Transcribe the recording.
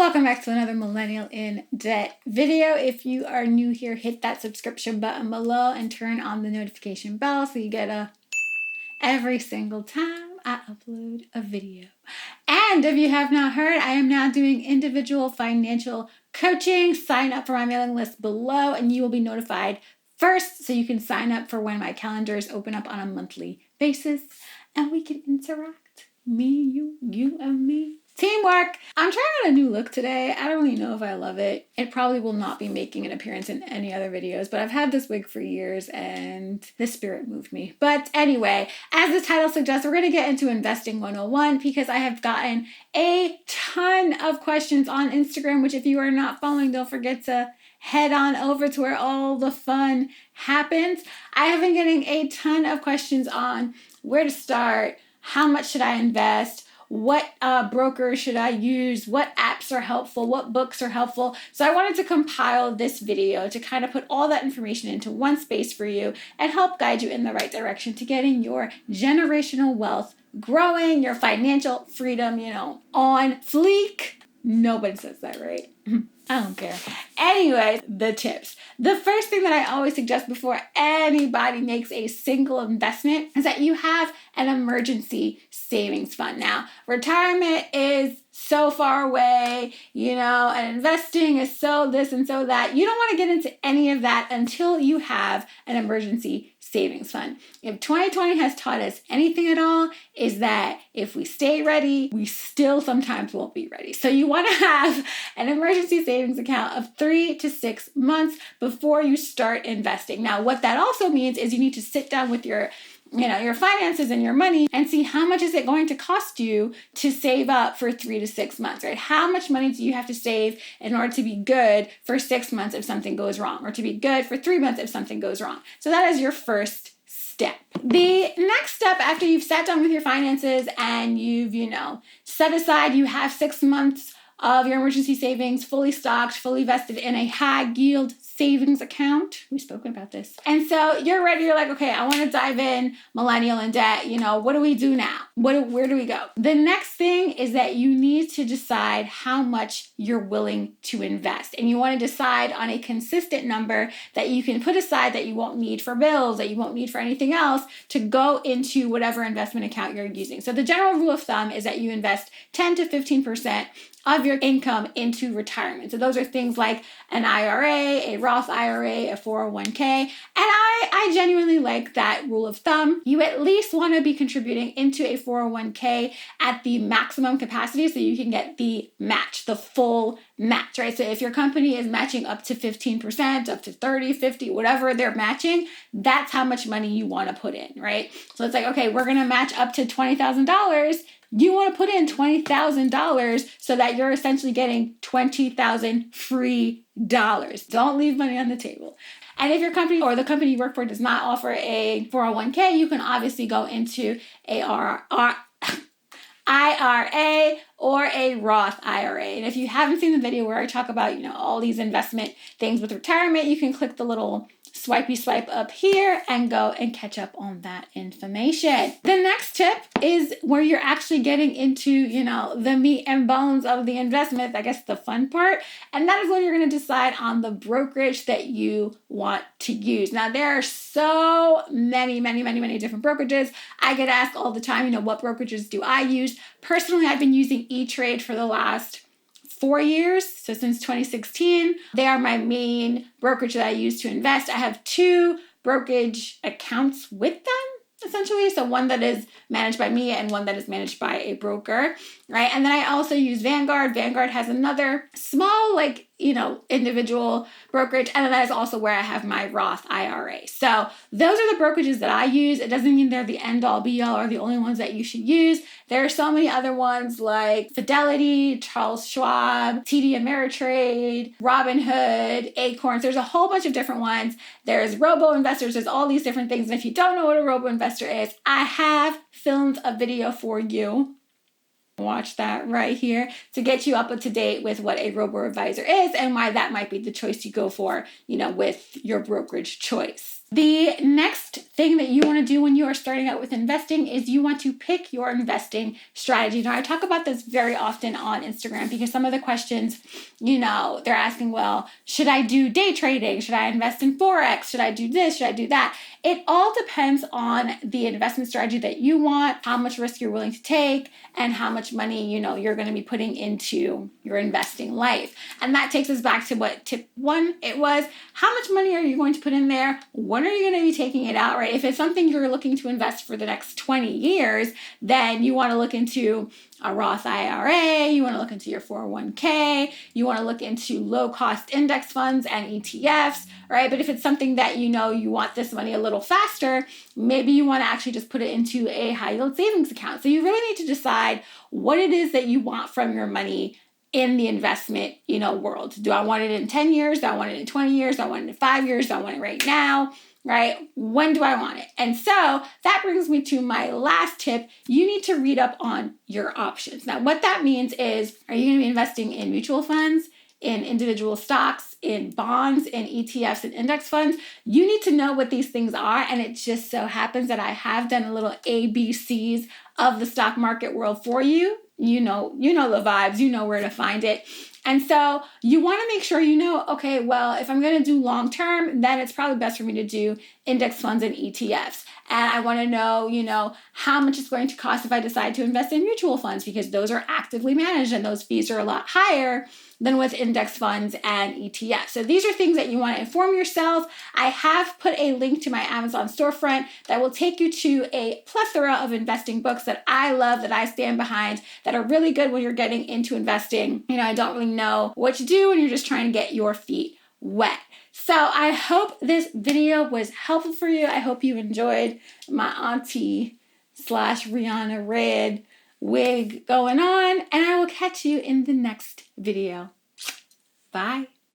Welcome back to another Millennial in Debt video. If you are new here, hit that subscription button below and turn on the notification bell so you get every single time I upload a video. And if you have not heard, I am now doing individual financial coaching. Sign up for my mailing list below and you will be notified first so you can sign up for when my calendars open up on a monthly basis and we can interact. Me, you and me. Teamwork! I'm trying on a new look today. I don't really know if I love it. It probably will not be making an appearance in any other videos, but I've had this wig for years and the spirit moved me. But anyway, as the title suggests, we're going to get into Investing 101 because I have gotten a ton of questions on Instagram, which if you are not following, don't forget to head on over to where all the fun happens. I have been getting a ton of questions on where to start, how much should I invest, what broker should I use, what apps are helpful, what books are helpful. So I wanted to compile this video to kind of put all that information into one space for you and help guide you in the right direction to getting your generational wealth growing, your financial freedom, on fleek. Nobody says that, right? I don't care. Anyways, the tips. The first thing that I always suggest before anybody makes a single investment is that you have an emergency savings fund. Now, retirement is so far away, and investing is so this and so that. You don't want to get into any of that until you have an emergency savings fund. If 2020 has taught us anything at all, is that if we stay ready, we still sometimes won't be ready. So you want to have an emergency savings account of 3 to 6 months before you start investing. Now, what that also means is you need to sit down with your finances and your money and see how much is it going to cost you to save up for 3 to 6 months, right? How much money do you have to save in order to be good for 6 months if something goes wrong, or to be good for 3 months if something goes wrong? So that is your first step. The next step after you've sat down with your finances and you've, set aside, you have 6 months of your emergency savings fully stocked, fully vested in a high yield savings account. We've spoken about this. And so you're ready. You're like, okay, I want to dive in Millennial in Debt. What do we do now? Where do we go? The next thing is that you need to decide how much you're willing to invest. And you want to decide on a consistent number that you can put aside that you won't need for bills, that you won't need for anything else, to go into whatever investment account you're using. So the general rule of thumb is that you invest 10 to 15% of your income into retirement. So those are things like an IRA, a Roth IRA, a 401k. And I genuinely like that rule of thumb. You at least want to be contributing into a 401k at the maximum capacity so you can get the match, the full match, right? So if your company is matching up to 15%, up to 30, 50, whatever they're matching, that's how much money you want to put in, right? So it's like, okay, we're going to match up to $20,000. You want to put in $20,000 so that you're essentially getting $20,000 free dollars. Don't leave money on the table. And if your company or the company you work for does not offer a 401k, you can obviously go into a IRA or a Roth IRA. And if you haven't seen the video where I talk about, all these investment things with retirement, you can click the little swipey swipe up here and go and catch up on that information. The next tip is where you're actually getting into, the meat and bones of the investment, I guess the fun part. And that is when you're going to decide on the brokerage that you want to use. Now, there are so many different brokerages. I get asked all the time, what brokerages do I use? Personally, I've been using E-Trade for the last 4 years, so since 2016. They are my main brokerage that I use to invest. I have 2 brokerage accounts with them, essentially. So one that is managed by me and one that is managed by a broker, right? And then I also use Vanguard. Vanguard has another small, individual brokerage. And then that is also where I have my Roth IRA. So those are the brokerages that I use. It doesn't mean they're the end all be all or the only ones that you should use. There are so many other ones like Fidelity, Charles Schwab, TD Ameritrade, Robinhood, Acorns. There's a whole bunch of different ones. There's robo investors. There's all these different things. And if you don't know what a robo investor is, I have filmed a video for you. Watch that right here to get you up to date with what a robo-advisor is and why that might be the choice you go for, with your brokerage choice. The next thing that you want to do when you are starting out with investing is you want to pick your investing strategy. Now, I talk about this very often on Instagram because some of the questions, they're asking, well, should I do day trading? Should I invest in Forex? Should I do this? Should I do that? It all depends on the investment strategy that you want, how much risk you're willing to take, and how much money, you're going to be putting into your investing life. And that takes us back to what tip 1 it was. How much money are you going to put in there? When are you going to be taking it out, right? If it's something you're looking to invest for the next 20 years, then you want to look into a Roth IRA, you want to look into your 401k, you want to look into low-cost index funds and ETFs, right? But if it's something that you want this money a little faster, maybe you want to actually just put it into a high-yield savings account. So you really need to decide what it is that you want from your money in the investment, world. Do I want it in 10 years? Do I want it in 20 years? Do I want it in 5 years? Do I want it right now? Right? When do I want it? And so that brings me to my last tip. You need to read up on your options. Now, what that means is, are you going to be investing in mutual funds, in individual stocks, in bonds, in ETFs, and index funds? You need to know what these things are. And it just so happens that I have done a little ABCs of the stock market world for you. You know the vibes, you know where to find it. And so you want to make sure okay, well, if I'm going to do long term, then it's probably best for me to do index funds and ETFs. And I want to know, how much it's going to cost if I decide to invest in mutual funds, because those are actively managed and those fees are a lot higher than with index funds and ETFs. So these are things that you want to inform yourself. I have put a link to my Amazon storefront that will take you to a plethora of investing books that I love, that I stand behind, that are really good when you're getting into investing. I don't really know what to do when you're just trying to get your feet wet. So I hope this video was helpful for you. I hope you enjoyed my auntie / Rihanna Red wig going on, and I will catch you in the next video. Bye.